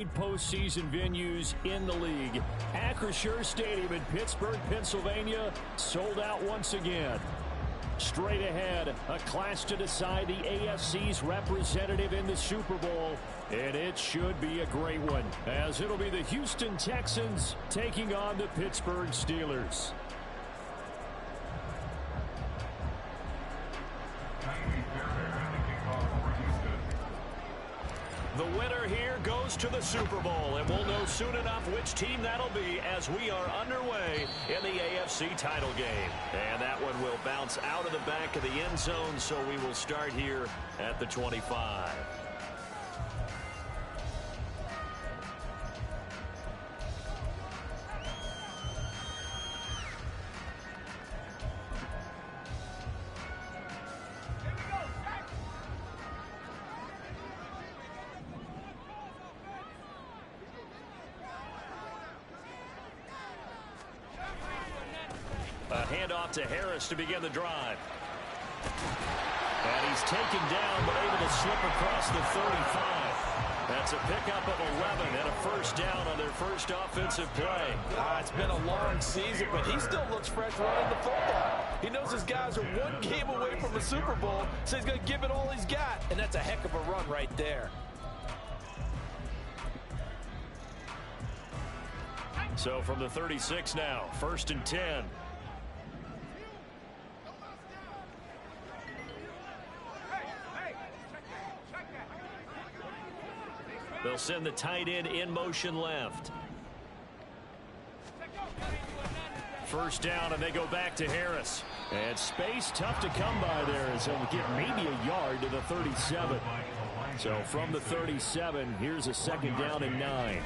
Postseason venues in the league. Acrisure Stadium in Pittsburgh, Pennsylvania, sold out once again. Straight ahead, a clash to decide the AFC's representative in the Super Bowl, and it should be a great one, as it'll be the Houston Texans taking on the Pittsburgh Steelers. The winner here goes to the Super Bowl, and we'll know soon enough which team that'll be as we are underway in the AFC title game. And that one will bounce out of the back of the end zone, so we will start here at the 25. A handoff to Harris to begin the drive. And he's taken down, but able to slip across the 35. That's a pickup of 11 and a first down on their first offensive play. It's been a long season, but he still looks fresh running the football. He knows his guys are one game away from the Super Bowl, so he's going to give it all he's got. And that's a heck of a run right there. So from the 36 now, 1st and 10. They'll send the tight end in motion left. First down, and they go back to Harris. And space tough to come by there as he'll get maybe a yard to the 37. So from the 37, here's a 2nd down and 9.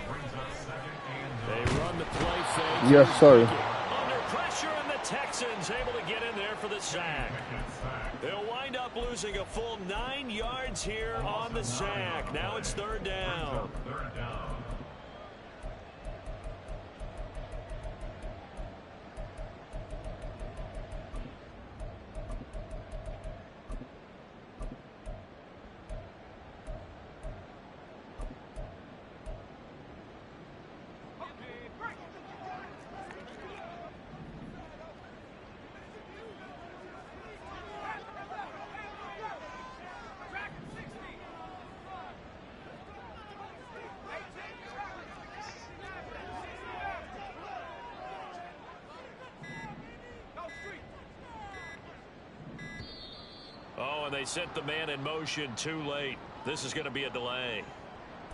They run the play fake. Yes, sorry. Under pressure, and the Texans able to get in there for the sack. They'll wind up losing a full 9 yards here on the sack. Now it's 3rd down. Oh, and they sent the man in motion too late. This is going to be a delay.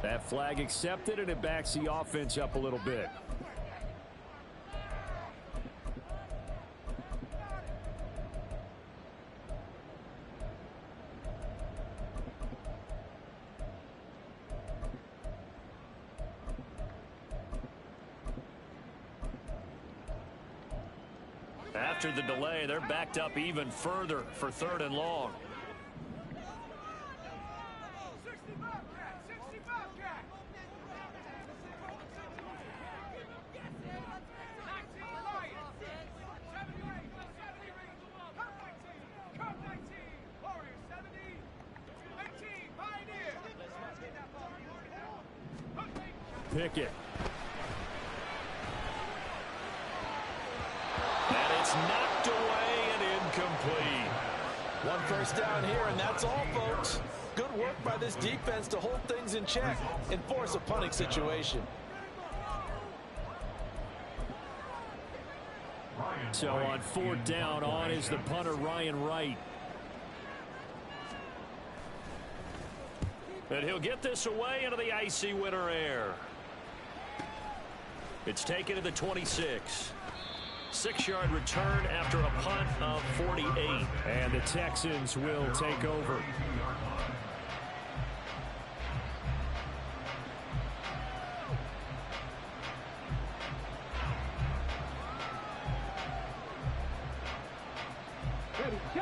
That flag accepted, and it backs the offense up a little bit. After the delay, they're backed up even further for 3rd and long. Pickett. Knocked away and incomplete. 1 first down here, and that's all, folks. Good work by this defense to hold things in check and force a punting situation. So on 4th down, on is the punter, Ryan Wright. And he'll get this away into the icy winter air. It's taken to the 26. 6-yard return after a punt of 48. And the Texans will take over.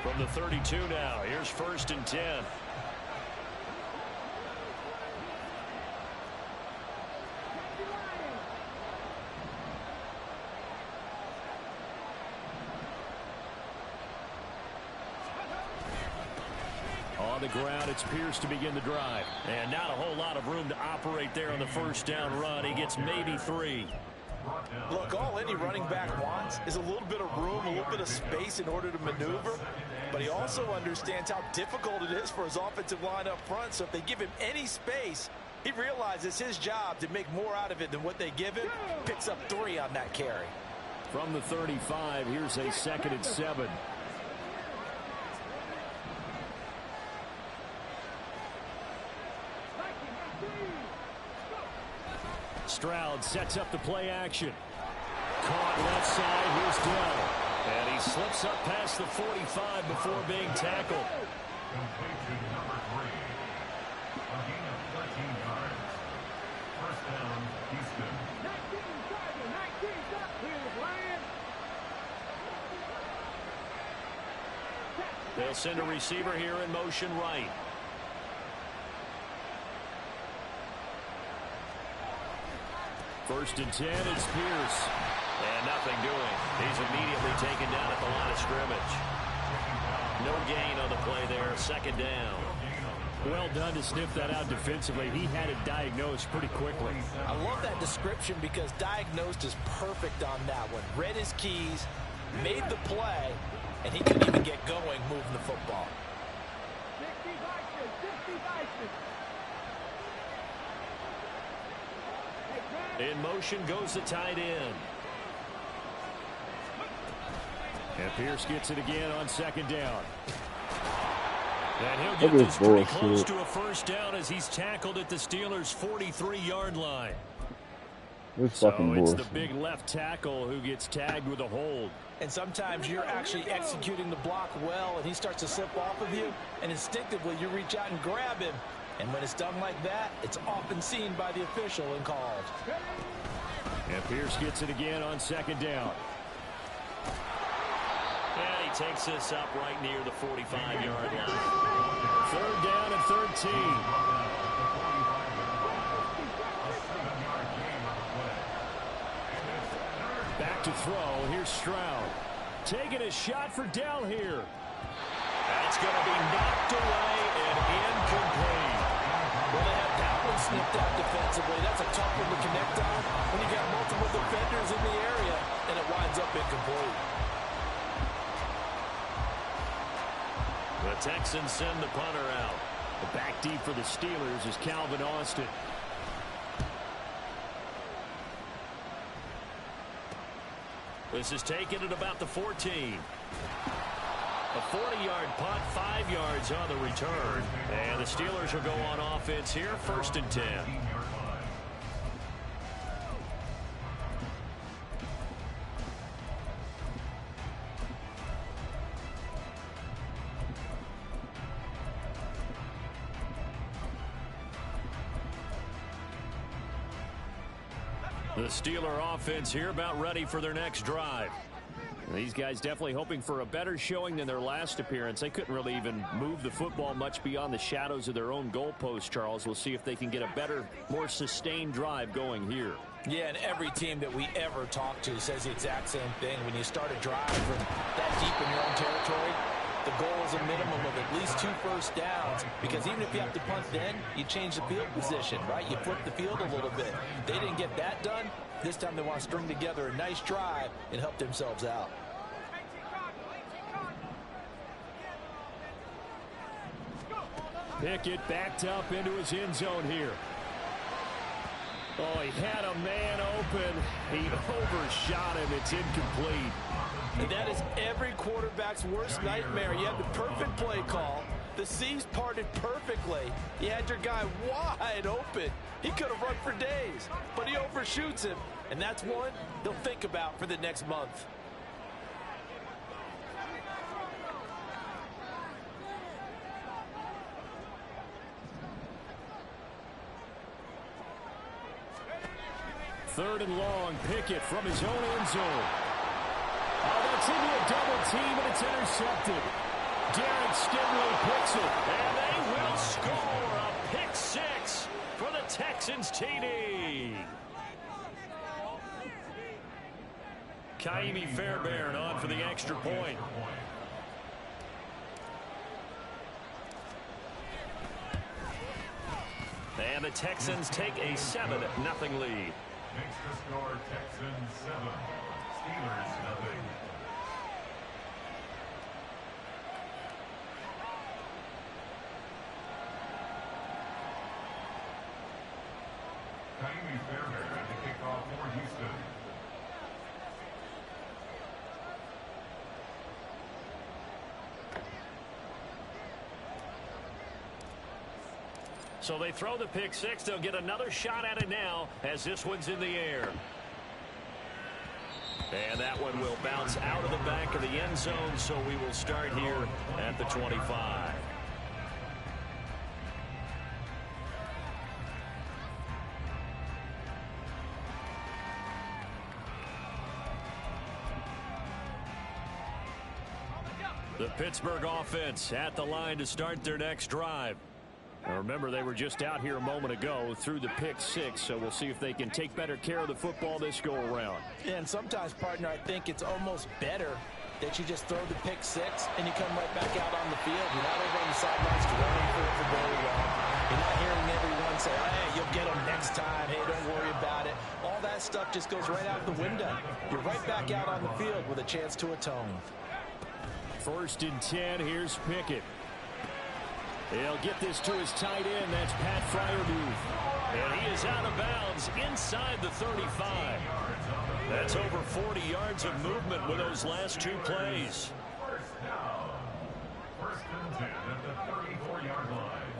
From the 32 now, here's 1st and 10. on the ground. It's Pierce to begin the drive. And not a whole lot of room to operate there on the first down run. He gets maybe 3. Look, all any running back wants is a little bit of room, a little bit of space in order to maneuver. But he also understands how difficult it is for his offensive line up front. So if they give him any space, he realizes his job to make more out of it than what they give him. Picks up 3 on that carry. From the 35, here's a 2nd and 7. Stroud sets up the play action. Caught left side. Here's Dell. And he slips up past the 45 before being tackled. Completion number 3. A gain of 13 yards. First down, Houston. 19 They'll send a receiver here in motion right. First and 10, it's Pierce. And nothing doing. He's immediately taken down at the line of scrimmage. No gain on the play there. 2nd down. Well done to sniff that out defensively. He had it diagnosed pretty quickly. I love that description because diagnosed is perfect on that one. Read his keys, made the play, and he couldn't even get going moving the football. In motion goes the tight end. And Pierce gets it again on 2nd down. And he'll get this pretty close to a first down as he's tackled at the Steelers' 43-yard line. So it's the big left tackle who gets tagged with a hold. And sometimes you're actually executing the block well, and he starts to slip off of you, and instinctively you reach out and grab him. And when it's done like that, it's often seen by the official and called. And Pierce gets it again on 2nd down. And he takes this up right near the 45-yard line. 3rd down and 13. Back to throw. Here's Stroud. Taking a shot for Dell here. That's going to be knocked away and incomplete. Well, they have that one snipped out defensively. That's a tough one to connect on when you got multiple defenders in the area, and it winds up incomplete. The Texans send the punter out. The back deep for the Steelers is Calvin Austin. This is taken at about the 14. A 40-yard punt, 5 yards on the return. And the Steelers will go on offense here, 1st and 10. The Steeler offense here about ready for their next drive. These guys definitely hoping for a better showing than their last appearance. They couldn't really even move the football much beyond the shadows of their own goalpost, Charles. We'll see if they can get a better, more sustained drive going here. Yeah, and every team that we ever talk to says the exact same thing. When you start a drive from that deep in your own territory, the goal is a minimum of at least 2 first downs, because even if you have to punt then, you change the field position, right? You flip the field a little bit. They didn't get that done. This time they want to string together a nice drive and help themselves out. Pickett backed up into his end zone here. Oh, he had a man open. He overshot him. It's incomplete. And that is every quarterback's worst nightmare. You had the perfect play call. The seams parted perfectly. You had your guy wide open. He could have run for days, but he overshoots him. And that's one he'll think about for the next month. Third and long. Pickett from his own end zone. Oh, that's into a double team, and it's intercepted. Derek Stingley picks it, and they will score a pick six for the Texans TD. Kaimi Fairbairn on for the extra point. And the Texans take a 7-0 lead. Makes the score Texans 7, Steelers 0. Kaimi Fairbairn to kick off for Houston. So they throw the pick six. They'll get another shot at it now as this one's in the air. And that one will bounce out of the back of the end zone, so we will start here at the 25. The Pittsburgh offense at the line to start their next drive. Now remember, they were just out here a moment ago through the pick six, so we'll see if they can take better care of the football this go around. And sometimes, partner, I think it's almost better that you just throw the pick six and you come right back out on the field. You're not over on the sidelines running for it for very long. You're not hearing everyone say, hey, you'll get them next time. Hey, don't worry about it. All that stuff just goes right out the window. You're right back out on the field with a chance to atone. 1st and 10. Here's Pickett. He'll get this to his tight end. That's Pat Freiermuth. And he is out of bounds inside the 35. That's over 40 yards of movement with those last two plays. First down. 1st and 10 at the 34-yard line.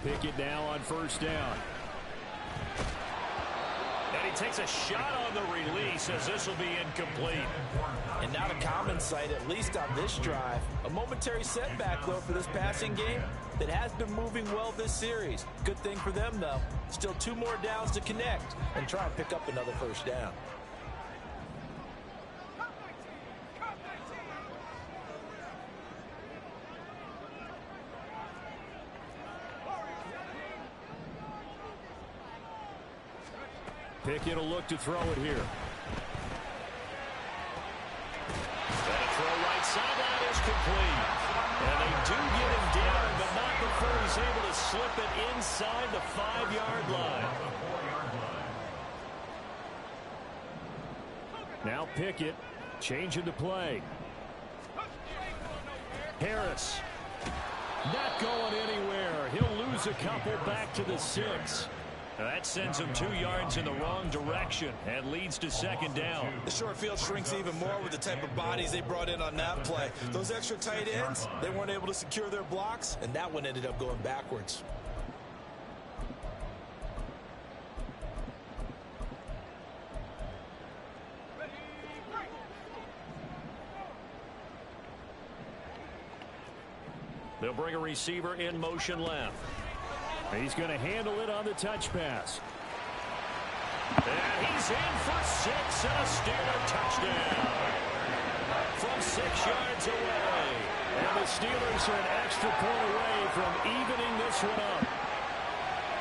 Pickett now on 1st down. And he takes a shot on the release as this will be incomplete. And not a common sight, at least on this drive. A momentary setback, though, for this passing game that has been moving well this series. Good thing for them, though. Still 2 more downs to connect and try and pick up another 1st down. Pickett will look to throw it here. And a throw right sideline is complete. And they do get him down, but not before he's able to slip it inside the 5-yard line. Now Pickett changing the play. Harris not going anywhere. He'll lose a couple back to the 6. That sends him 2 yards in the wrong direction and leads to 2nd down. The short field shrinks even more with the type of bodies they brought in on that play. Those extra tight ends, they weren't able to secure their blocks, And that one ended up going backwards. They'll bring a receiver in motion left. He's going to handle it on the touch pass. And he's in for 6 and a Steeler touchdown. From 6 yards away. And the Steelers are an extra point away from evening this one up.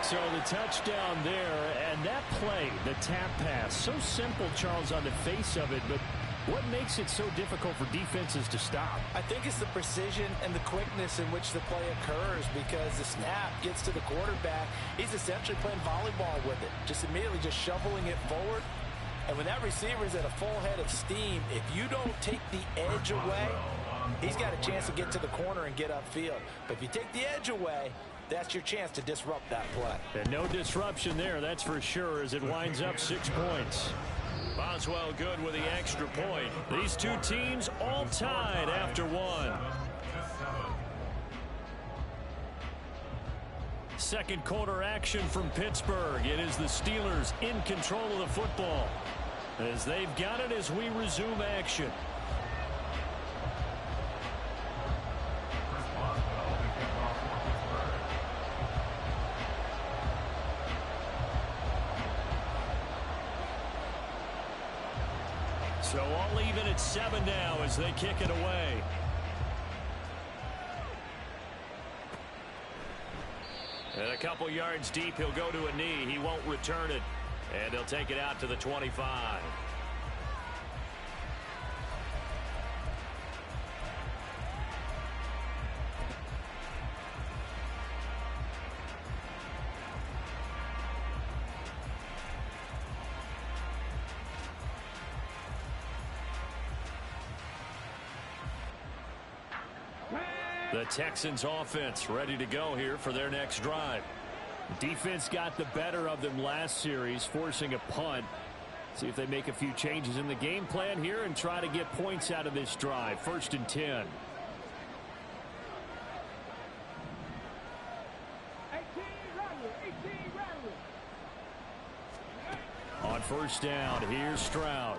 So the touchdown there, and that play, the tap pass, so simple, Charles, on the face of it, but what makes it so difficult for defenses to stop? I think it's the precision and the quickness in which the play occurs, because the snap gets to the quarterback. He's essentially playing volleyball with it, just immediately just shoveling it forward. And when that receiver is at a full head of steam, if you don't take the edge away, he's got a chance to get to the corner and get upfield. But if you take the edge away, that's your chance to disrupt that play. And no disruption there, that's for sure, as it winds up 6 points. Boswell good with the extra point. These two teams all tied after 1. 2nd quarter action from Pittsburgh. It is the Steelers in control of the football as they've got it as we resume action. So all even at 7 now as they kick it away. And a couple yards deep, he'll go to a knee. He won't return it. And he'll take it out to the 25. The Texans offense ready to go here for their next drive. Defense got the better of them last series, forcing a punt. See if they make a few changes in the game plan here and try to get points out of this drive. 1st and 10. On 1st down, here's Stroud.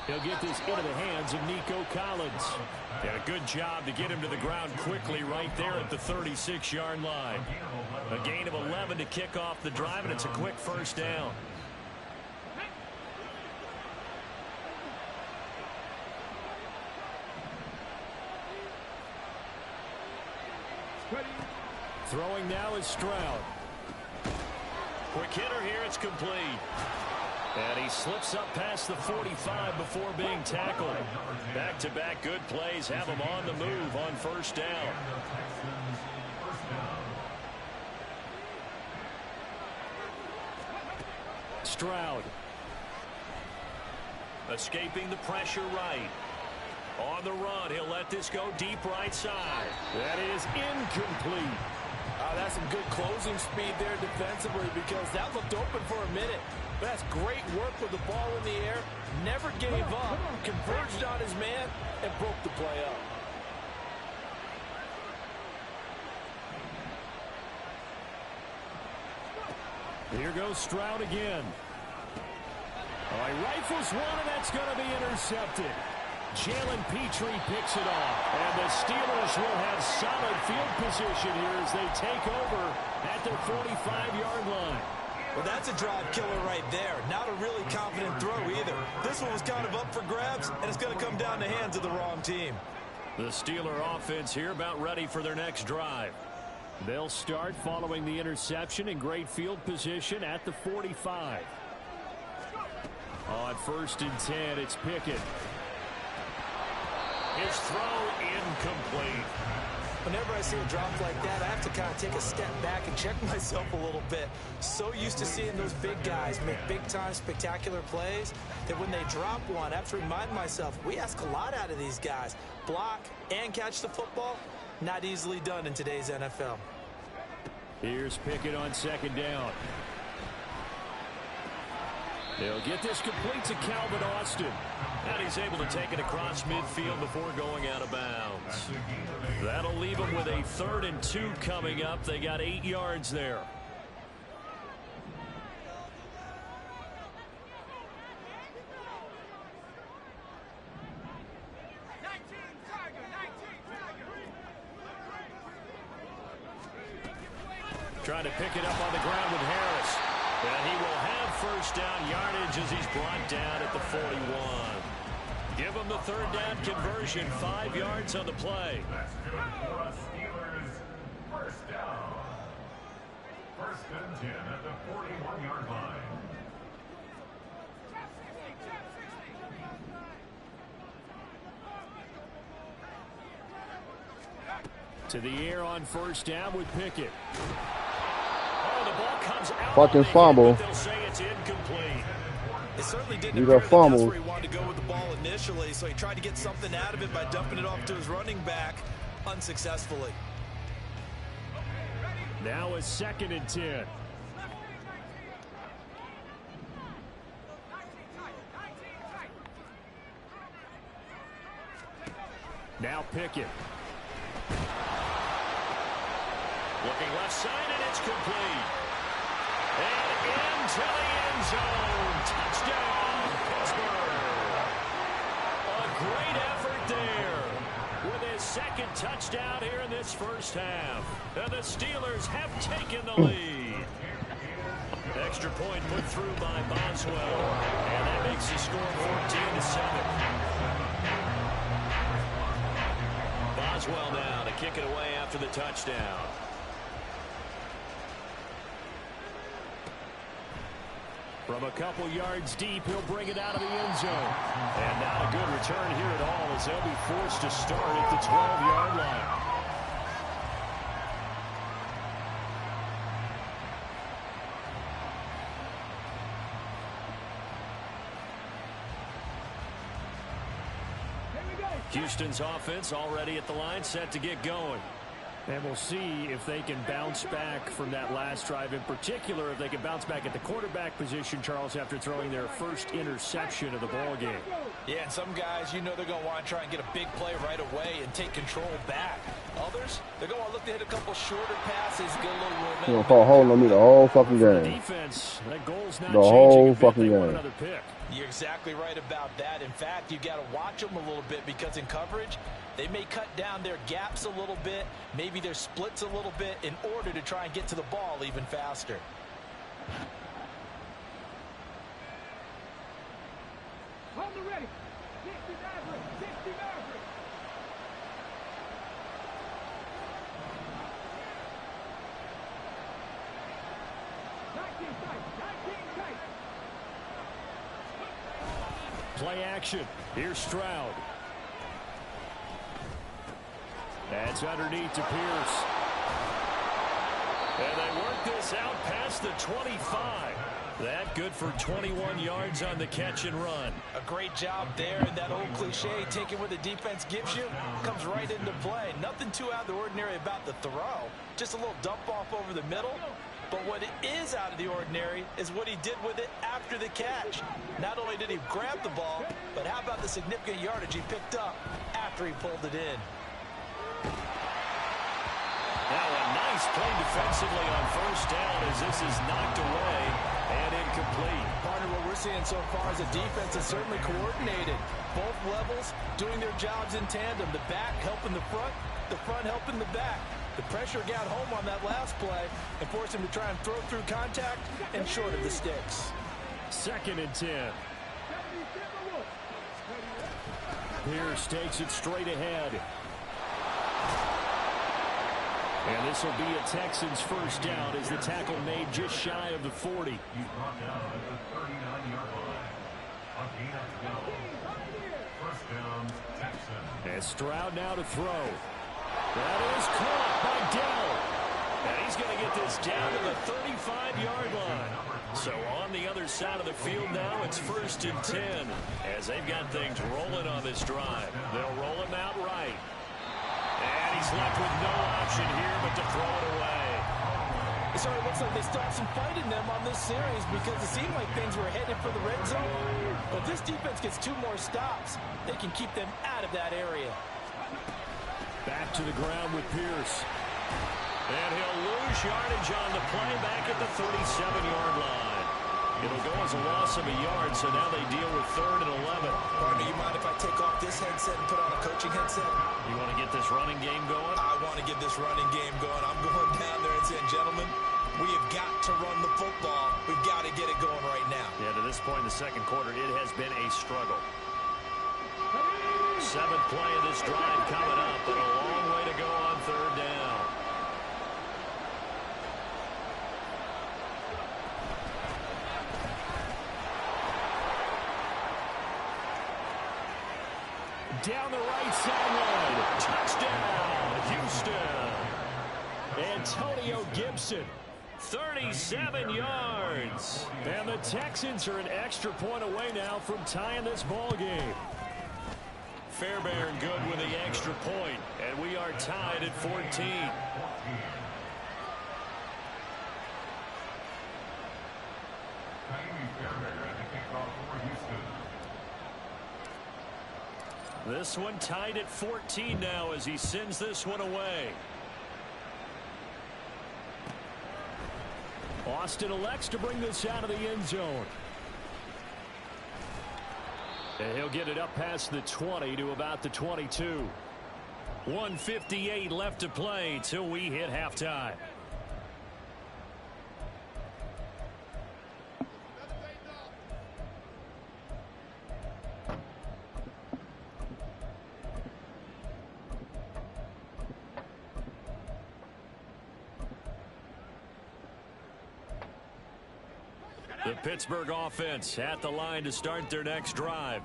He'll get this into the hands of Nico Collins. And a good job to get him to the ground quickly right there at the 36-yard line. A gain of 11 to kick off the drive, and it's a quick 1st down. Throwing now is Stroud. Quick hitter here, it's complete. And he slips up past the 45 before being tackled. Back-to-back good plays have him on the move on 1st down. Stroud. Escaping the pressure right. On the run, he'll let this go deep right side. That is incomplete. That's some good closing speed there defensively, because that looked open for a minute. But that's great work with the ball in the air. Never gave up, converged on his man, and broke the play up. Here goes Stroud again. He rifles one, and that's going to be intercepted. Jalen Petrie picks it off, and the Steelers will have solid field position here as they take over at their 45-yard line. Well, that's a drive killer right there. Not a really confident throw either. This one was kind of up for grabs, and it's going to come down the hands of the wrong team. The Steeler offense here about ready for their next drive. They'll start following the interception in great field position at the 45. On 1st and 10, it's Pickett. His throw incomplete. Whenever I see a drop like that, I have to kind of take a step back and check myself a little bit. So used to seeing those big guys make big-time spectacular plays that when they drop one, I have to remind myself, we ask a lot out of these guys. Block and catch the football, not easily done in today's NFL. Here's Pickett on 2nd down. They'll get this complete to Calvin Austin. And he's able to take it across midfield before going out of bounds. That'll leave them with a 3rd and 2 coming up. They got 8 yards there. Trying to pick it up on the ground with Harris. And he will have 1st down yardage as he's brought down at the 41. Give him the 3rd down conversion, 5 yards on the play. That's good for us Steelers. 1st down. 1st and 10 at the 41-yard line. To the air on 1st down with Pickett. Oh, the ball comes out. Fucking fumble. They'll say it's incomplete. It certainly didn't You appear got that that's fumbled. where he wanted to go with the ball initially, so he tried to get something out of it by dumping it off to his running back unsuccessfully. Now a 2nd and 10. Now Pickett. Looking left side, and it's complete. And into the end zone. Touchdown, Pittsburgh. A great effort there with his 2nd touchdown here in this 1st half. And the Steelers have taken the lead. Extra point put through by Boswell. And that makes the score 14-7. Boswell now to kick it away after the touchdown. From a couple yards deep, he'll bring it out of the end zone. And not a good return here at all as they'll be forced to start at the 12-yard line. Houston's offense already at the line, set to get going. And we'll see if they can bounce back from that last drive. In particular, if they can bounce back at the quarterback position, Charles, after throwing their first interception of the ball game. Yeah, and some guys, you know they're going to want to try and get a big play right away and take control back. Others, they're going to look to hit a couple shorter passes, get a little room. You're gonna call holding on me the whole fucking game. Defense, that goal's not The changing whole a bit. fucking They want game. another pick. You're exactly right about that. In fact, you got to watch them a little bit because in coverage, they may cut down their gaps a little bit, maybe their splits a little bit in order to try and get to the ball even faster. On the ready. 60 Maverick. 60 Maverick. Play action. Here's Stroud. That's underneath to Pierce. And they work this out past the 25. That good for 21 yards on the catch and run. A great job there, and that old cliche, taking what the defense gives you, comes right into play. Nothing too out of the ordinary about the throw. Just a little dump off over the middle. But what is out of the ordinary is what he did with it after the catch. Not only did he grab the ball, but how about the significant yardage he picked up after he pulled it in. Now a nice play defensively on first down as this is knocked away and incomplete. Partner, what we're seeing so far is the defense is certainly coordinated. Both levels doing their jobs in tandem. The back helping the front helping the back. The pressure got home on that last play and forced him to try and throw through contact and short of the sticks. 2nd and 10. Pierce takes it straight ahead. And this will be a Texans first down as the tackle made just shy of the 40. He's brought down at the 39-yard line. A gain of 12. First down, Texans. And Stroud now to throw. That is caught by Dell. And he's going to get this down to the 35-yard line. So on the other side of the field now, it's 1st and 10 as they've got things rolling on this drive. They'll roll him out right. And he's left with no option here but to throw it away. It sort of looks like they still have some fight in them on this series because it seemed like things were headed for the red zone. But if this defense gets 2 more stops, they can keep them out of that area. Back to the ground with Pierce. And he'll lose yardage on the play back at the 37-yard line. It'll go as a loss of a yard, so now they deal with 3rd and 11. Partner, you mind if I take off this headset and put on a coaching headset? You want to get this running game going? I want to get this running game going. I'm going down there and saying, gentlemen, we have got to run the football. We've got to get it going right now. Yeah, to this point in the second quarter, it has been a struggle. 7th play of this drive coming up, but a long way to go on 3rd down. Down the right sideline. Touchdown, Houston. Antonio Gibson, 37 yards. And the Texans are an extra point away now from tying this ball game. Fairbairn good with the extra point, and we are tied at 14. Jamie Fairbairn at the kickoff for Houston. This one tied at 14 now as he sends this one away. Austin elects to bring this out of the end zone. And he'll get it up past the 20 to about the 22. 1:58 left to play till we hit halftime. The Pittsburgh offense at the line to start their next drive.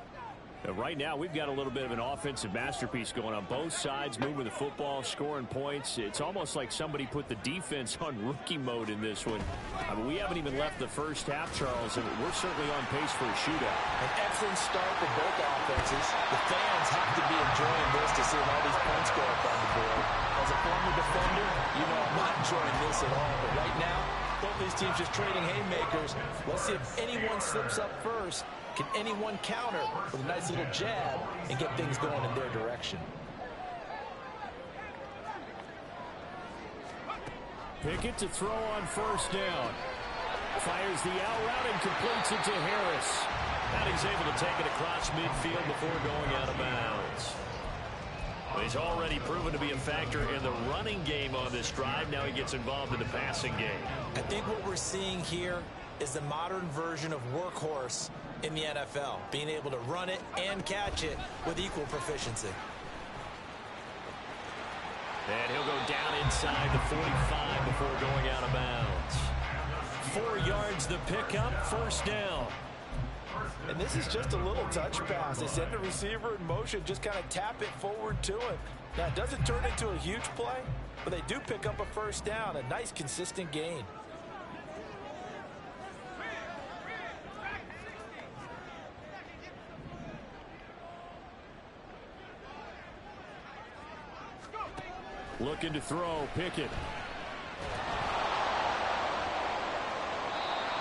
Right now, we've got a little bit of an offensive masterpiece going on. Both sides moving the football, scoring points. It's almost like somebody put the defense on rookie mode in this one. I mean, we haven't even left the first half, Charles, and we're certainly on pace for a shootout. An excellent start for both offenses. The fans have to be enjoying this to see all these points go up on the board. As a former defender, you know I'm not enjoying this at all. But right now, both these teams just trading haymakers. Let's see if anyone slips up first. Can anyone counter with a nice little jab and get things going in their direction? Pickett to throw on first down. Fires the out route and completes it to Harris. And he's able to take it across midfield before going out of bounds. Well, he's already proven to be a factor in the running game on this drive. Now he gets involved in the passing game. I think what we're seeing here is the modern version of workhorse in the NFL, being able to run it and catch it with equal proficiency. And he'll go down inside the 45 before going out of bounds. 4 yards the pickup, first down. And this is just a little touch pass. They send the receiver in motion, just kind of tap it forward to him. Now, it doesn't turn into a huge play, but they do pick up a first down, a nice, consistent gain. Looking to throw, Pickett.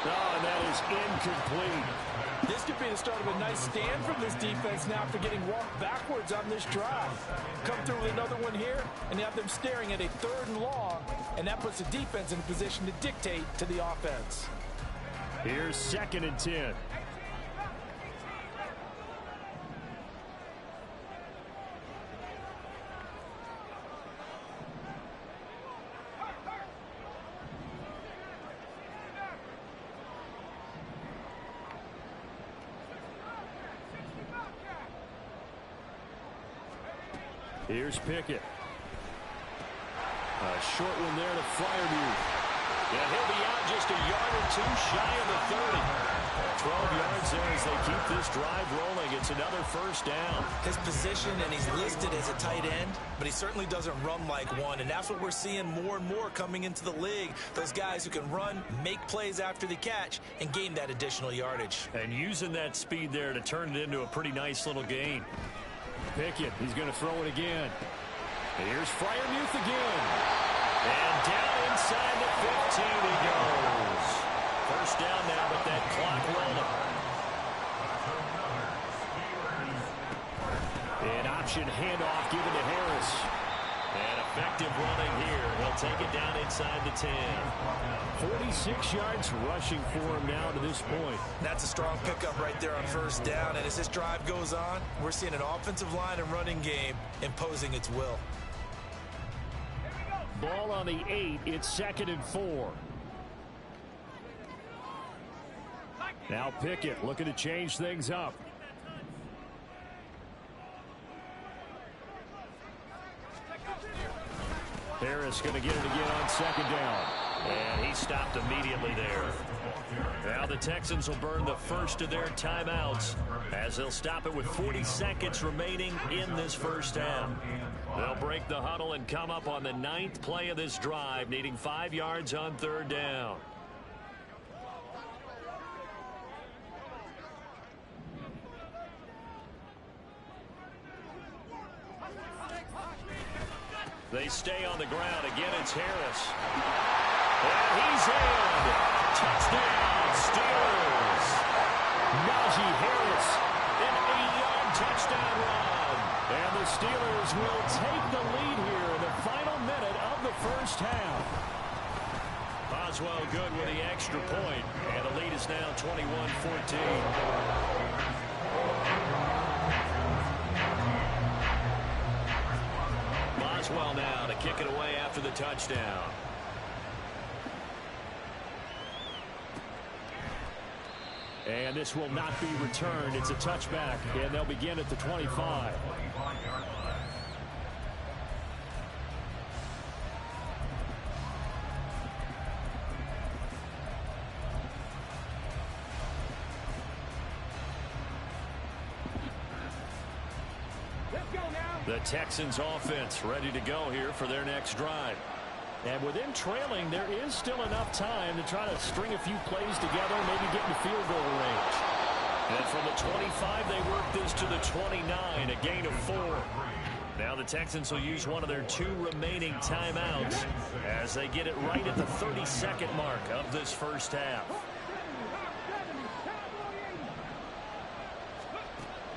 Oh, and that is incomplete. This could be the start of a nice stand from this defense now for getting walked backwards on this drive. Come through with another one here, and you have them staring at a 3rd and long, and that puts the defense in a position to dictate to the offense. Here's 2nd and 10. Here's Pickett. A short one there to Freiermuth. Yeah, he'll be out just a yard or 2 shy of the 30. 12 yards there as they keep this drive rolling. It's another first down. His position, and he's listed as a tight end, but he certainly doesn't run like one, and that's what we're seeing more and more coming into the league. Those guys who can run, make plays after the catch, and gain that additional yardage. And using that speed there to turn it into a pretty nice little gain. Pickett, he's going to throw it again. Here's Freiermuth again. And down inside the 15 he goes. First down now with that clock rolling. An option handoff given to Harris. And effective running here. He'll take it down inside the 10. 46 yards rushing for him now to this point. That's a strong pickup right there on first down. And as this drive goes on, we're seeing an offensive line and running game imposing its will. Ball on the 8. It's 2nd and 4. Now Pickett looking to change things up. Harris going to get it again on 2nd down. And he stopped immediately there. Now the Texans will burn the first of their timeouts as they'll stop it with 40 seconds remaining in this first half. They'll break the huddle and come up on the 9th play of this drive, needing 5 yards on 3rd down. They stay on the ground. Again, it's Harris. And he's in. Touchdown, Steelers. Najee Harris, an 8-yard touchdown run. And the Steelers will take the lead here in the final minute of the first half. Boswell good with the extra point. And the lead is now 21-14. Boswell now to kick it away after the touchdown. And this will not be returned. It's a touchback, and they'll begin at the 25. The Texans offense ready to go here for their next drive. And with them trailing, there is still enough time to try to string a few plays together, maybe get in field goal range. And from the 25, they work this to the 29, a gain of 4. Now the Texans will use one of their 2 remaining timeouts as they get it right at the 32nd mark of this first half.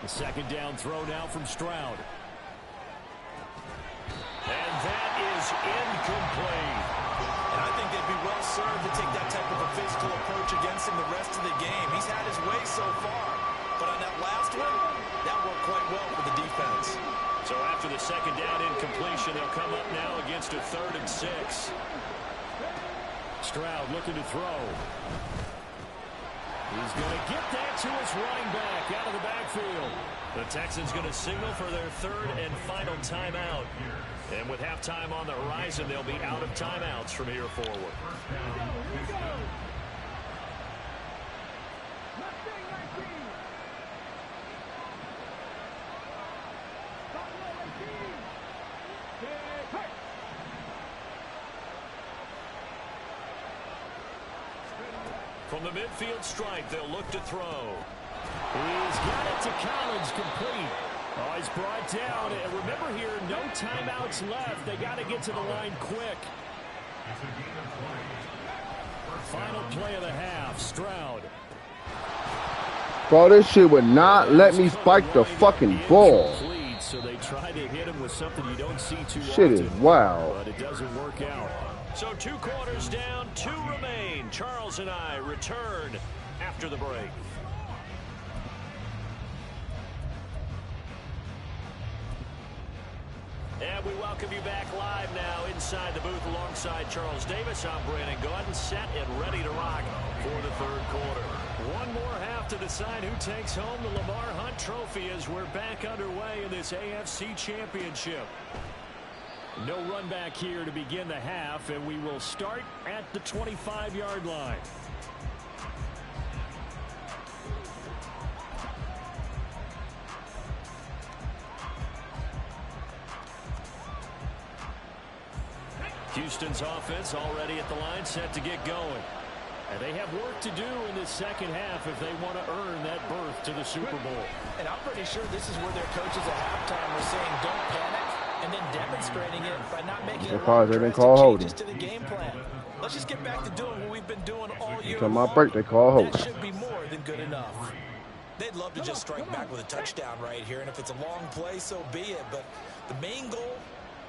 The second down throw now from Stroud. And that is incomplete. And I think they'd be well served to take that type of a physical approach against him the rest of the game. He's had his way so far. But on that last one, that worked quite well for the defense. So after the second down incompletion, they'll come up now against a 3rd and 6. Stroud looking to throw. He's going to get that to his running back out of the backfield. The Texans going to signal for their 3rd and final timeout. And with halftime on the horizon, they'll be out of timeouts from here forward. From the midfield stripe, they'll look to throw. He's got it to Collins, complete. Oh, he's brought down. And remember here, no timeouts left. They got to get to the line quick. Final play of the half, Stroud. Bro, this shit would not let me spike the fucking ball. So they try to hit him with something you don't see too often. Shit is wild. But it doesn't work out. So 2 quarters down, 2 remain. Charles and I return after the break. And we welcome you back live now inside the booth alongside Charles Davis. I'm Brandon Gaudin, set and ready to rock for the 3rd quarter. One more half to decide who takes home the Lamar Hunt Trophy as we're back underway in this AFC Championship. No run back here to begin the half, and we will start at the 25-yard line. Houston's offense already at the line, set to get going. And they have work to do in this second half if they want to earn that berth to the Super Bowl. And I'm pretty sure this is where their coaches at halftime were saying don't panic, and then demonstrating it by not making changes to the game plan. Let's just get back to doing what we've been doing all year long. My break, they call holding. That should be more than good enough. They'd love to just strike back with a touchdown right here, and if it's a long play, so be it. But the main goal,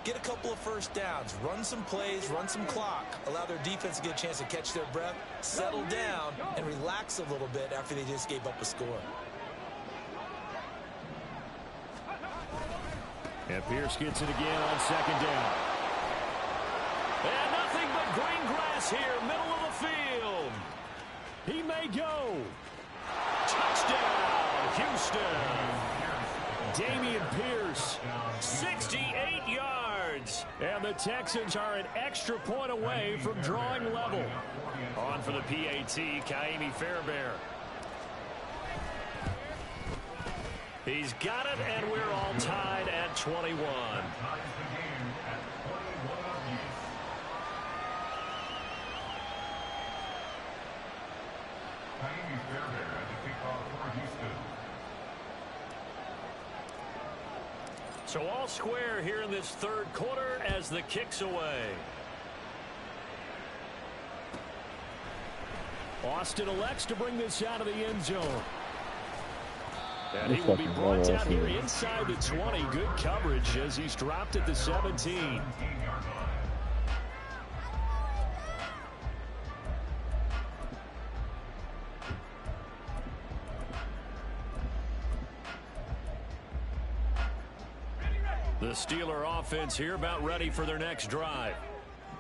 get a couple of first downs, run some plays, run some clock, allow their defense to get a chance to catch their breath, settle down, and relax a little bit after they just gave up a score. And Pierce gets it again on second down. And nothing but green grass here, middle of the field. He may go. Touchdown, Houston. Dameon Pierce, 68 yards. And the Texans are an extra point away from drawing level. On for the PAT, Ka'imi Fairbairn. He's got it, and we're all tied at 21. So all square here in this 3rd quarter as the kick's away. Austin elects to bring this out of the end zone. And he will be brought down here inside the 20. Good coverage as he's dropped at the 17. The Steeler offense here about ready for their next drive.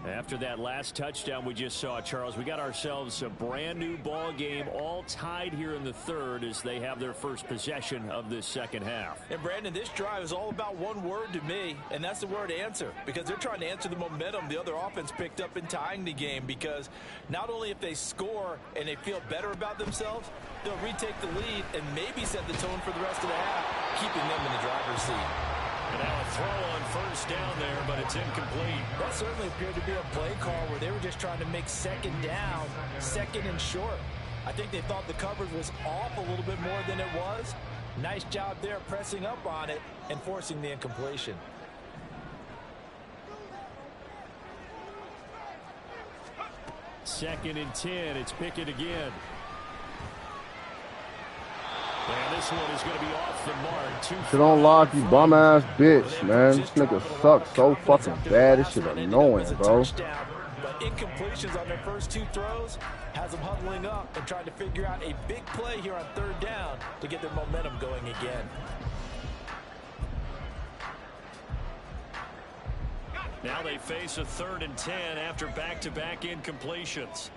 After that last touchdown we just saw, Charles, we got ourselves a brand new ball game, all tied here in the 3rd as they have their first possession of this second half. And Brandon, this drive is all about one word to me, and that's the word answer, because they're trying to answer the momentum the other offense picked up in tying the game, because not only if they score and they feel better about themselves, they'll retake the lead and maybe set the tone for the rest of the half, keeping them in the driver's seat. And now a throw on first down there, but it's incomplete. That certainly appeared to be a play call where they were just trying to make second down, second and short. I think they thought the coverage was off a little bit more than it was. Nice job there pressing up on it and forcing the incompletion. Second and 10. It's Pickett again. And this one is going to be off the mark. Shit don't lock, you bum ass bitch, man. This nigga sucks so fucking bad. This shit annoying, bro. But incompletions on their first two throws has them huddling up and trying to figure out a big play here on third down to get their momentum going again. Now they face a 3rd and 10 after back-to-back incompletions.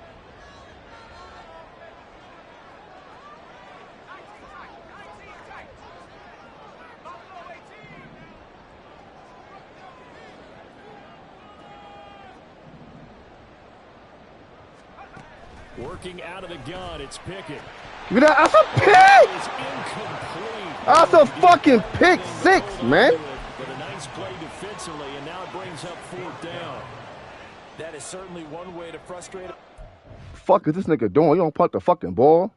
Working out of the gun, it's Pickett. Give me that. That's a pick! It's incomplete. That's a fucking pick six, man. But a nice play defensively, and now it brings up 4th down. That is certainly one way to frustrate him. Fuck is this nigga doing? You don't punt the fucking ball?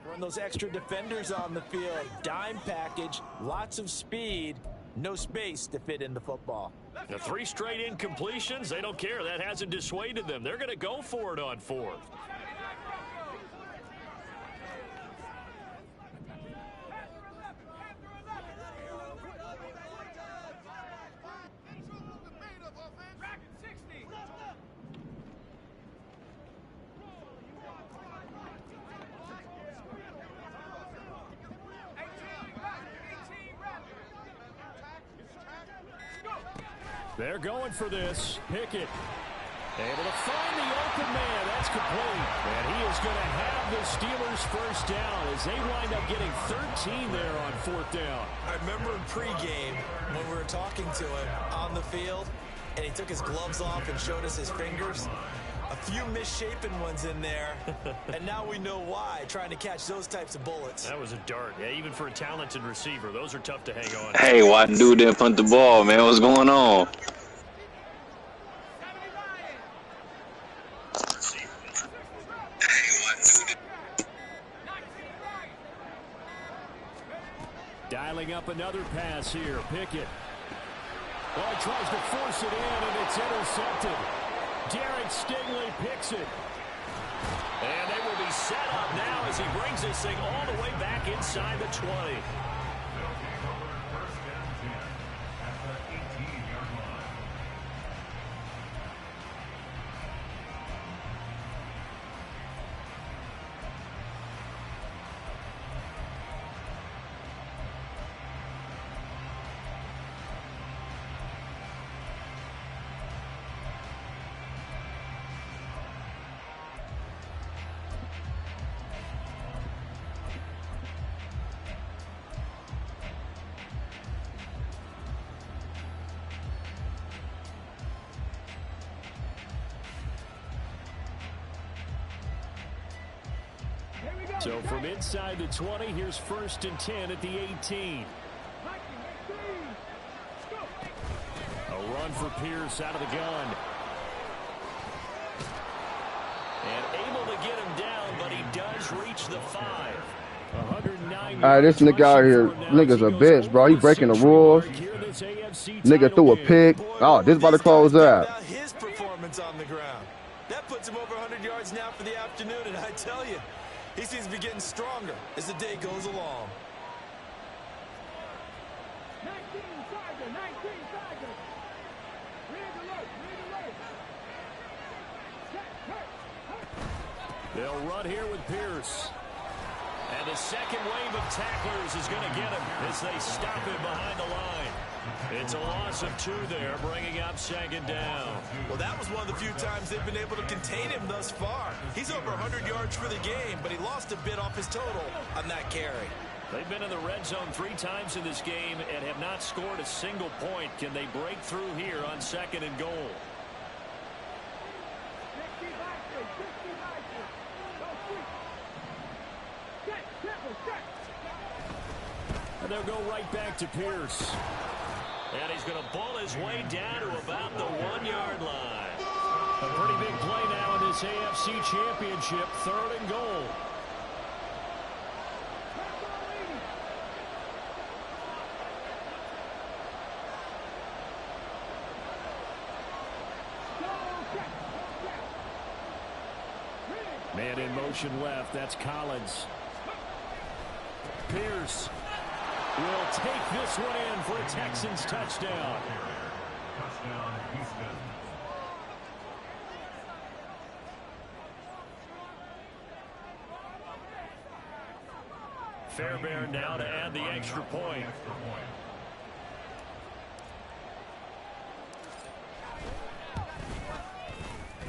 Run those extra defenders on the field. Dime package, lots of speed, no space to fit in the football. The 3 straight incompletions, they don't care. That hasn't dissuaded them. They're going to go for it on 4th. They're going for this. Pickett able to find the open man. That's complete. And he is going to have the Steelers first down as they wind up getting 13 there on 4th down. I remember in pregame when we were talking to him on the field, and he took his gloves off and showed us his fingers. A few misshapen ones in there, and now we know why, trying to catch those types of bullets. That was a dart. Yeah, even for a talented receiver, those are tough to hang on. Hey, why dude didn't punt the ball, man? What's going on? Dialing up another pass here. Pickett. Oh, he tries to force it in, and it's intercepted. Derek Stingley picks it. And they will be set up now as he brings this thing all the way back inside the 20. So from inside the 20, here's 1st and 10 at the 18. A run for Pierce out of the gun. And able to get him down, but he does reach the 5. 109. Alright, this nigga out here, nigga's a bitch, bro. He breaking the rules. Nigga threw a pick. Oh, this about to close out. His performance on the ground. That puts him over 100 yards now for the afternoon, and I tell you, He seems to be getting stronger as the day goes along. 19 Tiger, 19 Tiger. Read alert. Set, hurt. They'll run here with Pierce. And the second wave of tacklers is going to get him as they stop him behind the line. It's a loss of 2 there, bringing up second down. Well, that was one of the few times they've been able to contain him thus far. He's over 100 yards for the game, but he lost a bit off his total on that carry. They've been in the red zone 3 times in this game and have not scored a single point. Can they break through here on second and goal? 60 Viper. Go quick. Set, triple, set. And they'll go right back to Pierce. And he's going to bull his way down to about the 1-yard line. A pretty big play now in this AFC Championship, 3rd and goal. Man in motion left. That's Collins. Pierce will take this one in for a Texans touchdown. Touchdown, Houston. Fairbairn now to add the extra point.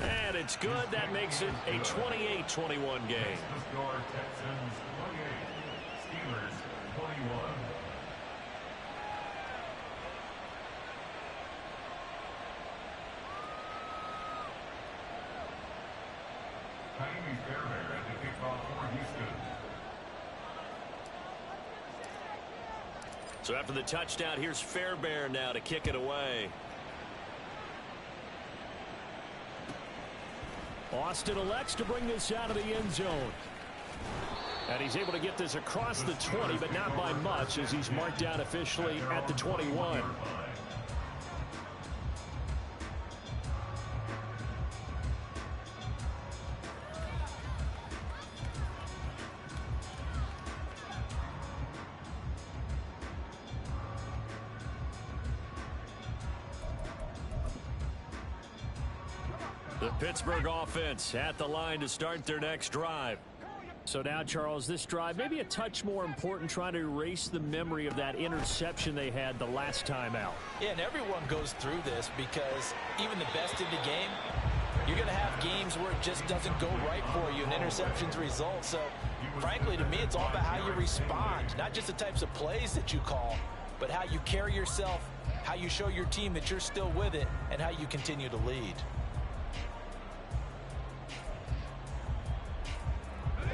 And it's good. That makes it a 28-21 game. The score, Texans 28, Steelers 21. Jaime Fairbairn at the kickoff for Houston. So after the touchdown, here's Fairbairn now to kick it away. Austin elects to bring this out of the end zone. And he's able to get this across the 20, but not by much, as he's marked down officially at the 21. The Pittsburgh offense at the line to start their next drive. So now, Charles, this drive maybe a touch more important, trying to erase the memory of that interception they had the last time out. Yeah, and everyone goes through this because even the best in the game, you're going to have games where it just doesn't go right for you and interceptions result. So, frankly, to me, it's all about how you respond, not just the types of plays that you call, but how you carry yourself, how you show your team that you're still with it, and how you continue to lead.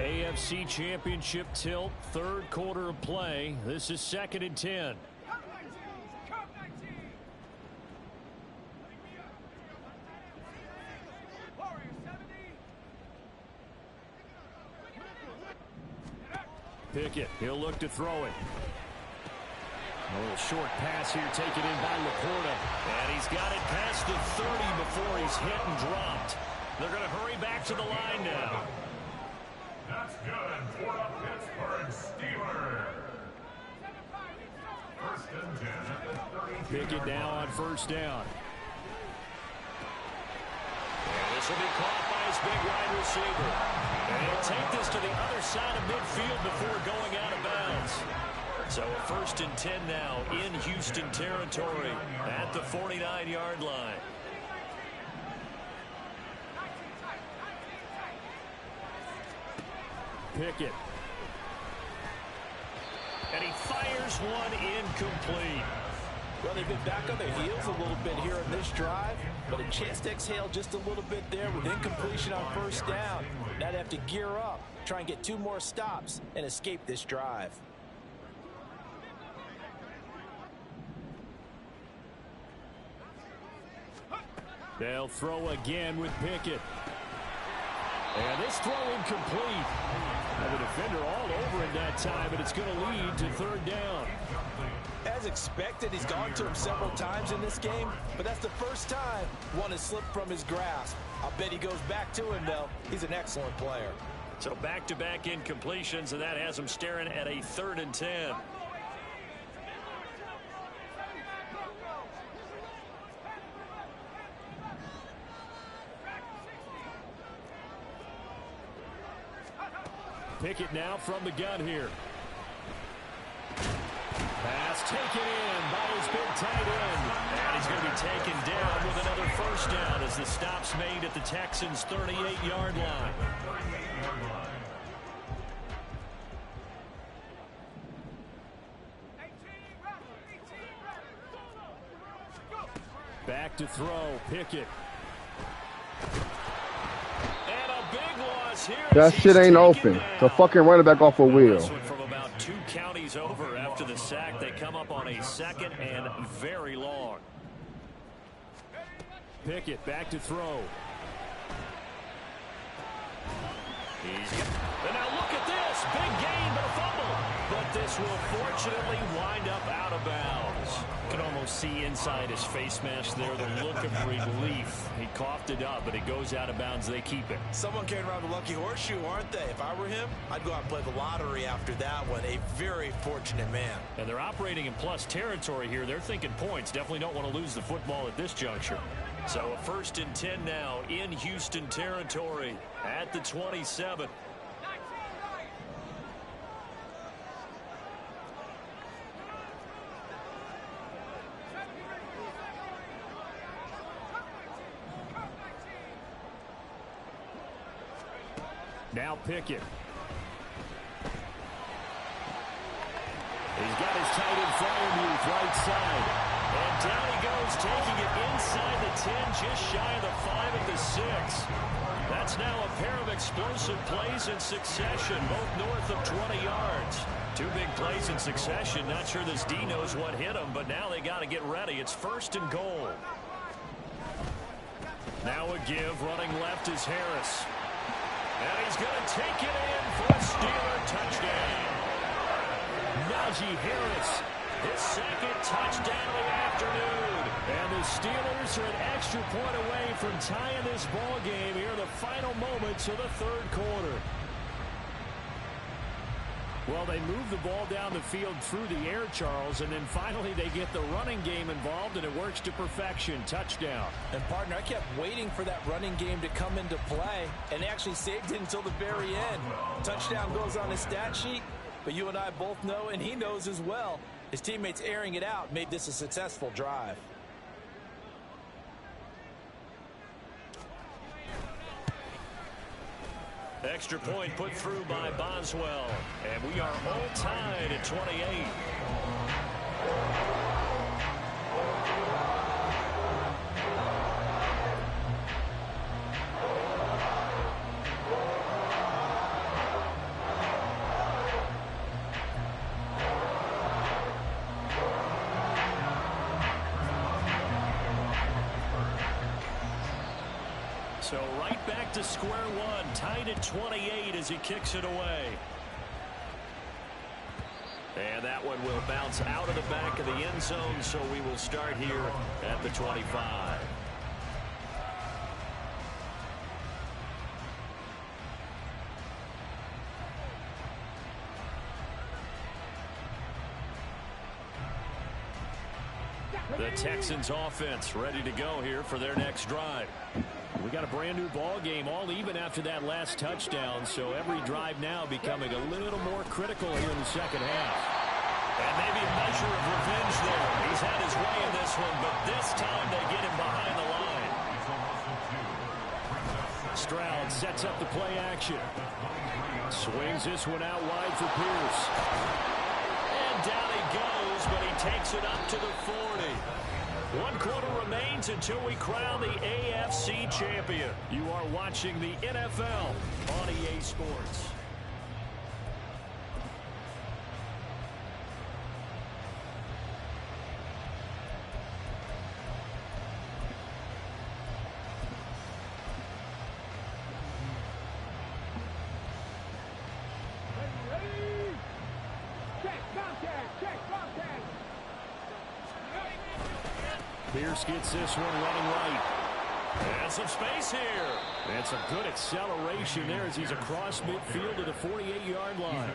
AFC Championship tilt, 3rd quarter of play. This is 2nd and 10. Pickett, he'll look to throw it. A little short pass here taken in by Laporta. And he's got it past the 30 before he's hit and dropped. They're going to hurry back to the line now. That's good for the Pittsburgh Steelers. 1st and 10 at the 32. Pickett now on 1st down. And this will be caught by his big wide receiver. And he'll take this to the other side of midfield before going out of bounds. So a 1st and 10 now in Houston territory at the 49-yard line. Pickett. And he fires one incomplete. Well, they've been back on their heels a little bit here in this drive, but a chance to exhale just a little bit there with incompletion on 1st down. Now they have to gear up, try and get 2 more stops, and escape this drive. They'll throw again with Pickett. And this throw incomplete. The defender all over it that time, but it's going to lead to 3rd down. As expected, he's gone to him several times in this game, but that's the first time one has slipped from his grasp. I'll bet he goes back to him, though. He's an excellent player. So back-to-back incompletions, and that has them staring at a 3rd and 10. Pickett now from the gun here. Pass taken in by his big tight end. And he's going to be taken down with another 1st down as the stop's made at the Texans' 38-yard line. Back to throw, Pickett. And a big loss here. That shit ain't open. The fucking running back off a wheel. From about 2 counties over after the sack, they come up on a 2nd and very long. Pickett back to throw. And now look at this. Big gain, but a fumble. But this will fortunately wind up out of bounds. You can almost see inside his face mask there the look of relief. He coughed it up, but it goes out of bounds. They keep it. Someone carrying around a lucky horseshoe, aren't they? If I were him, I'd go out and play the lottery after that one. A very fortunate man. And they're operating in plus territory here. They're thinking points. Definitely don't want to lose the football at this juncture. So a 1st and 10 now in Houston territory at the 27. Now Pickett. He's got his tight end Freiermuth right side. And down he goes, taking it inside the 10, just shy of the 5 at the 6. That's now a pair of explosive plays in succession, both north of 20 yards. 2 big plays in succession. Not sure this D knows what hit him, but now they got to get ready. It's 1st and goal. Now a give, running left is Harris. And he's going to take it in for a Steeler touchdown. Najee Harris, his 2nd touchdown of the afternoon. And the Steelers are an extra point away from tying this ball game here in the final moments of the 3rd quarter. Well, they move the ball down the field through the air, Charles, and then finally they get the running game involved, and it works to perfection. Touchdown. And, partner, I kept waiting for that running game to come into play, and they actually saved it until the very end. Touchdown goes on his stat sheet, but you and I both know, and he knows as well, his teammates airing it out made this a successful drive. Extra point put through by Boswell. And we are all tied at 28. So right back to square one, tied at 28 as he kicks it away. And that one will bounce out of the back of the end zone, so we will start here at the 25. The Texans offense ready to go here for their next drive. We got a brand new ball game, all even after that last touchdown, so every drive now becoming a little more critical here in the second half. And maybe a measure of revenge there. He's had his way in this one, but this time they get him behind the line. Stroud sets up the play action. Swings this one out wide for Pierce. And down he goes, but he takes it up to the 40. 1 quarter remains until we crown the AFC champion. You are watching the NFL on EA Sports. Pierce gets this one running right. And some space here. And some good acceleration there as he's across midfield to the 48-yard line.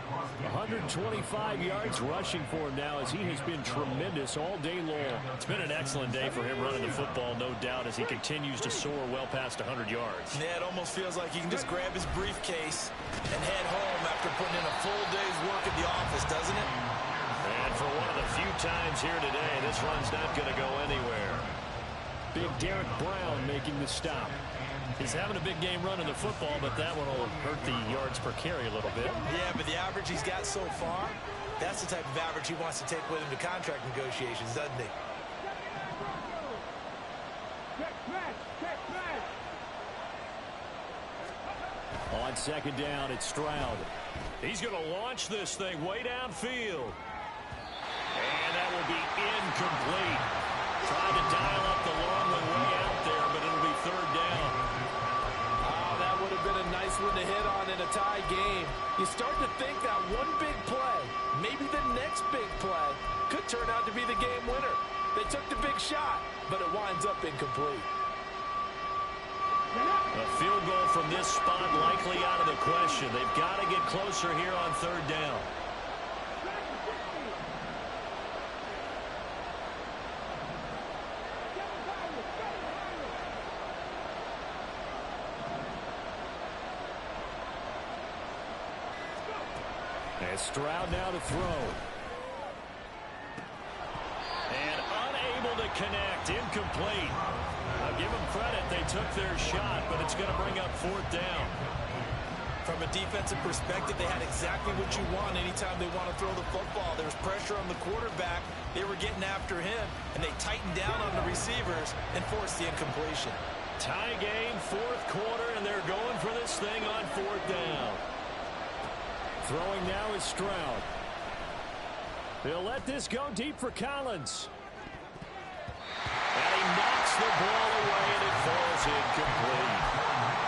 125 yards rushing for him now as he has been tremendous all day long. It's been an excellent day for him running the football, no doubt, as he continues to soar well past 100 yards. Yeah, it almost feels like he can just grab his briefcase and head home after putting in a full day's work at the office, doesn't it? And for one of the few times here today, this run's not going to go anywhere. Big Derek Brown making the stop. He's having a big game running the football, but that one will hurt the yards per carry a little bit. Yeah, but the average he's got so far, that's the type of average he wants to take with him to contract negotiations, doesn't he? On second down, it's Stroud. He's going to launch this thing way downfield. And that will be incomplete. Trying to dial up the long one way out there, but it'll be third down. Oh, that would have been a nice one to hit on in a tie game. You start to think that one big play, maybe the next big play, could turn out to be the game winner. They took the big shot, but it winds up incomplete. A field goal from this spot likely out of the question. They've got to get closer here on third down. And Stroud now to throw. And unable to connect. Incomplete. I'll give them credit. They took their shot, but it's going to bring up fourth down. From a defensive perspective, they had exactly what you want anytime they want to throw the football. There was pressure on the quarterback. They were getting after him, and they tightened down on the receivers and forced the incompletion. Tie game, fourth quarter, and they're going for this thing on fourth down. Throwing now is Stroud. They'll let this go deep for Collins. And he knocks the ball away, and it falls incomplete.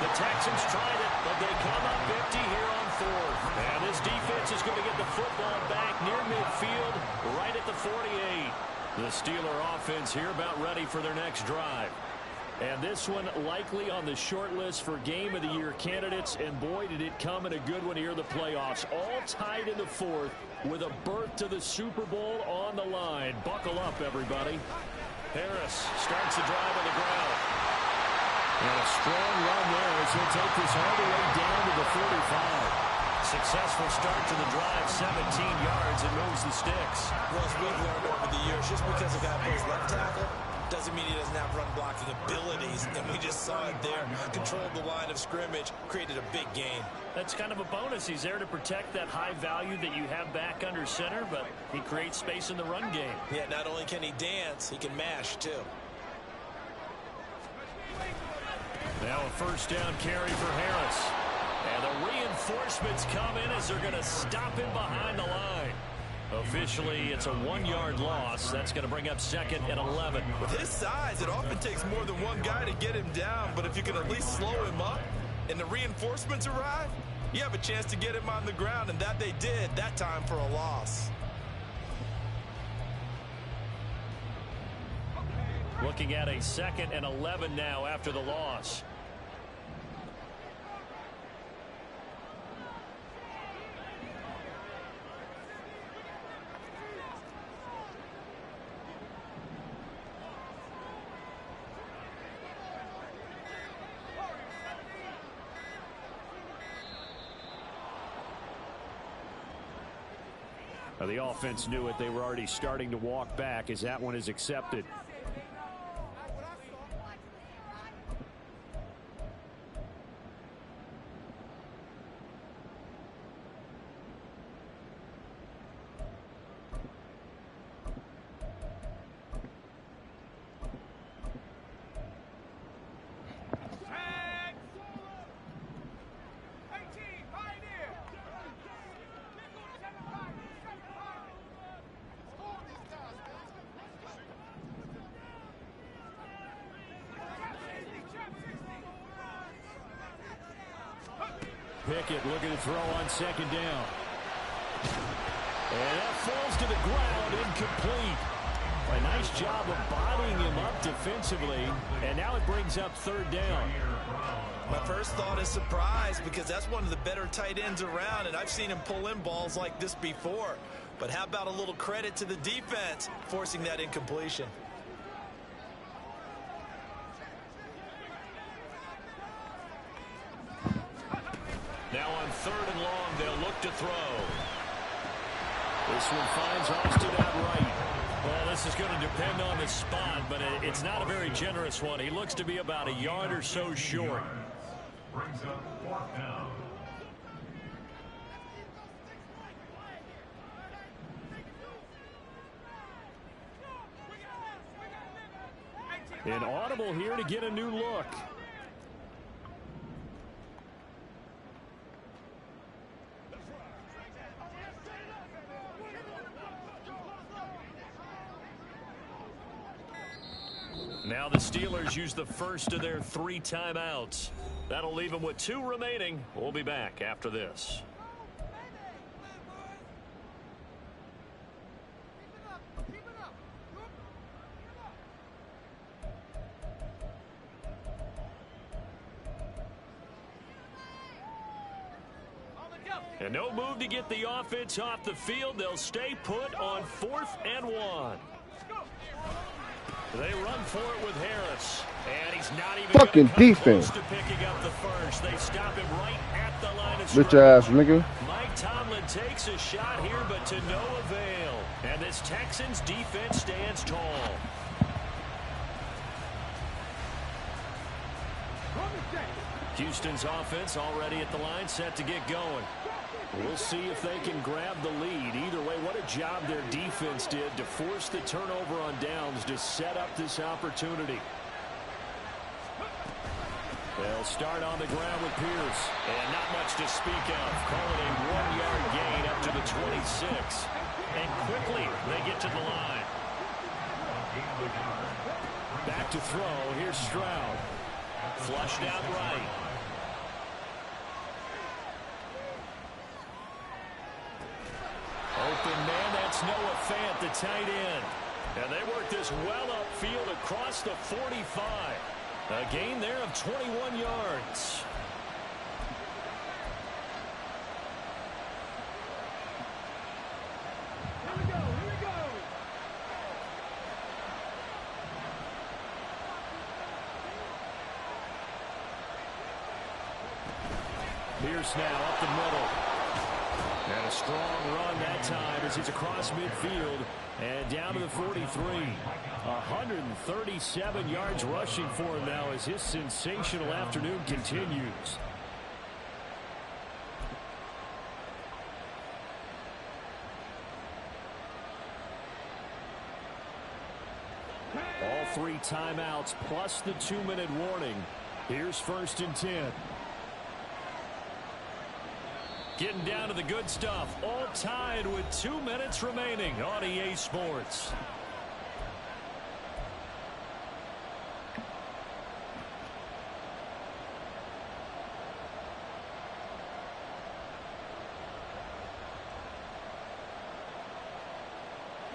The Texans tried it, but they come up empty here on fourth. And this defense is going to get the football back near midfield, right at the 48. The Steeler offense here about ready for their next drive. And this one likely on the short list for Game of the Year candidates. And boy, did it come in a good one here in the playoffs. All tied in the fourth with a berth to the Super Bowl on the line. Buckle up, everybody. Harris starts the drive on the ground. And a strong run there as he'll take this all the way down to the 45. Successful start to the drive, 17 yards, and moves the sticks. Russ, we've learned over the years, just because a guy plays left tackle doesn't mean he doesn't have run blocking abilities, and we just saw it there. Controlled the line of scrimmage, created a big gain. That's kind of a bonus. He's there to protect that high value that you have back under center, but he creates space in the run game. Yeah, not only can he dance, he can mash, too. Now a first down carry for Harris. And the reinforcements come in as they're going to stop him behind the line. Officially, it's a 1-yard loss. That's going to bring up second and 11. With his size, it often takes more than one guy to get him down, but if you can at least slow him up and the reinforcements arrive, you have a chance to get him on the ground, and that they did that time for a loss. Looking at a second and 11 now after the loss. The offense knew it. They were already starting to walk back as that one is accepted. Pickett looking to throw on second down. And that falls to the ground, incomplete. A nice job of bodying him up defensively, and now it brings up third down. My first thought is surprise because that's one of the better tight ends around, and I've seen him pull in balls like this before. But how about a little credit to the defense forcing that incompletion? Now on 3rd and long, they'll look to throw. This one finds Austin outright. Well, this is going to depend on the spot, but it's not a very generous one. He looks to be about a yard or so short. Brings up 4th down. An audible here to get a new look. Now the Steelers use the first of their 3 timeouts. That'll leave them with 2 remaining. We'll be back after this. And no move to get the offense off the field. They'll stay put on 4th and 1. They run for it with Harris. And he's not even fucking defense. close to picking up the first. They stop him right at the line of Bitch scrimmage. ass nigga. Mike Tomlin takes a shot here, but to no avail. And this Texans defense stands tall. Houston's offense already at the line, set to get going. We'll see if they can grab the lead. Either way, what a job their defense did to force the turnover on downs to set up this opportunity. They'll start on the ground with Pierce. And not much to speak of. Call it a 1-yard gain up to the 26. And quickly they get to the line. Back to throw. Here's Stroud. Flushed out right. Open man, that's Noah Fant, the tight end. And they work this well upfield across the 45. A gain there of 21 yards. Here we go, here we go. Pierce now up the middle. And a strong run that time as he's across midfield and down to the 43. 137 yards rushing for him now as his sensational afternoon continues. All 3 timeouts plus the 2-minute warning. Here's 1st and 10. Getting down to the good stuff. All tied with 2 minutes remaining on EA Sports.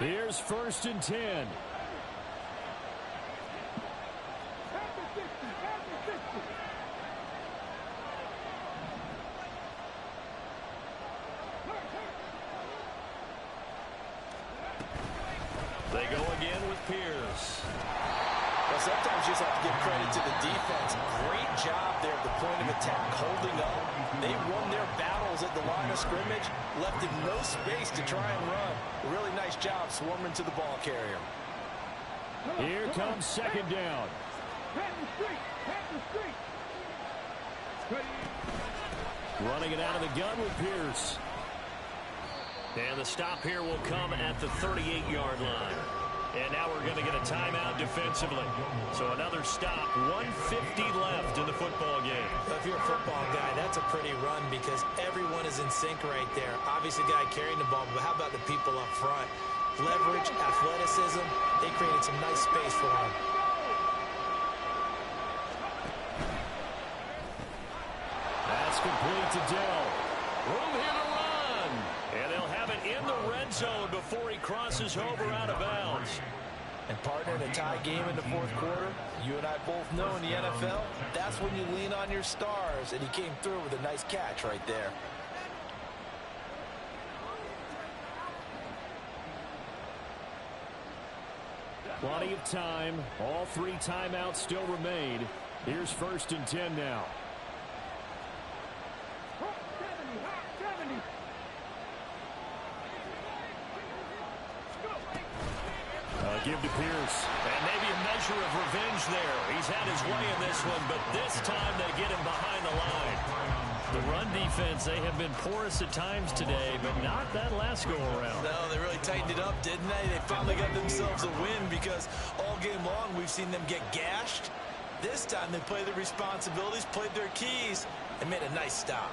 Here's 1st and 10. They go again with Pierce. Well, sometimes you just have to give credit to the defense. Great job there at the point of attack, holding up. They won their battles at the line of scrimmage, left him no space to try and run. A really nice job swarming to the ball carrier. Here comes 2nd down. Running it out of the gun with Pierce. And the stop here will come at the 38-yard line. And now we're going to get a timeout defensively. So another stop, 1:50 left in the football game. If you're a football guy, that's a pretty run because everyone is in sync right there. Obviously, the guy carrying the ball, but how about the people up front? Leverage, athleticism, they created some nice space for him. That's complete to Dell. Room here to run. And they'll have it in the red zone before he crosses over out of bounds. And partner, in a tie game in the fourth quarter, you and I both know in the NFL, that's when you lean on your stars, and he came through with a nice catch right there. Plenty of time. All 3 timeouts still remain. Here's 1st and 10 now. Give to Pierce. And maybe a measure of revenge there. He's had his way in this one, but this time they get him behind the line. The run defense, they have been porous at times today, but not that last go-around. No, they really tightened it up, didn't they? They finally got themselves a win because all game long we've seen them get gashed. This time they played their responsibilities, played their keys, and made a nice stop.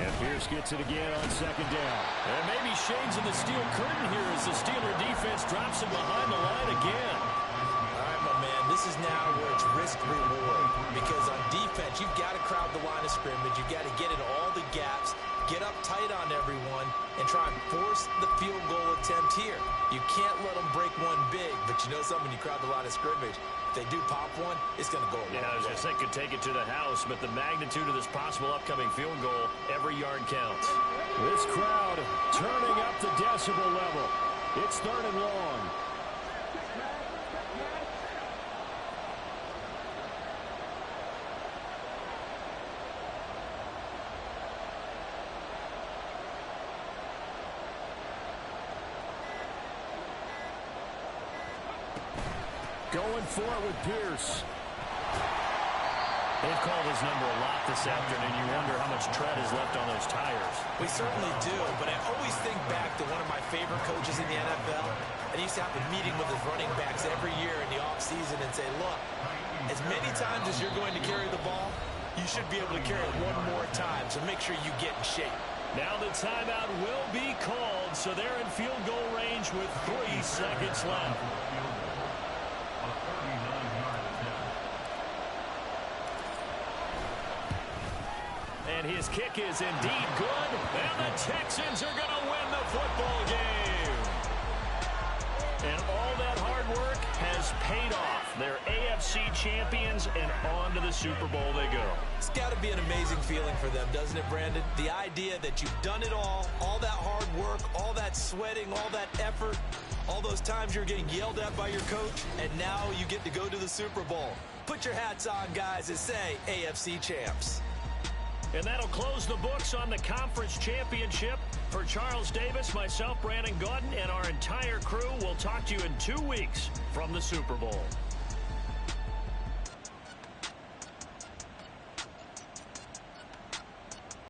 And Pierce gets it again on 2nd down. And maybe shades of the steel curtain here as the Steeler defense drops him behind the line again. All right, my man, this is now where it's risk-reward. Because on defense, you've got to crowd the line of scrimmage. You've got to get in all the gaps, get up tight on everyone, and try and force the field goal attempt here. You can't let them break one big, but you know something, you crowd the line of scrimmage. If they do pop one, it's going to go. Yeah, I was going to say could take it to the house, but the magnitude of this possible upcoming field goal, every yard counts. This crowd turning up the decibel level. It's 3rd and long. Going for it with Pierce. They've called his number a lot this afternoon. You wonder how much tread is left on those tires. We certainly do, but I always think back to one of my favorite coaches in the NFL. And he used to have a meeting with his running backs every year in the offseason and say, look, as many times as you're going to carry the ball, you should be able to carry it one more time, so make sure you get in shape. Now the timeout will be called, so they're in field goal range with 3 seconds left. And his kick is indeed good. And the Texans are going to win the football game. And all that hard work has paid off. They're AFC champions, and on to the Super Bowl they go. It's got to be an amazing feeling for them, doesn't it, Brandon? The idea that you've done it all that hard work, all that sweating, all that effort, all those times you're getting yelled at by your coach, and now you get to go to the Super Bowl. Put your hats on, guys, and say AFC champs. And that'll close the books on the conference championship. For Charles Davis, myself, Brandon Gaudin, and our entire crew, we'll talk to you in 2 weeks from the Super Bowl.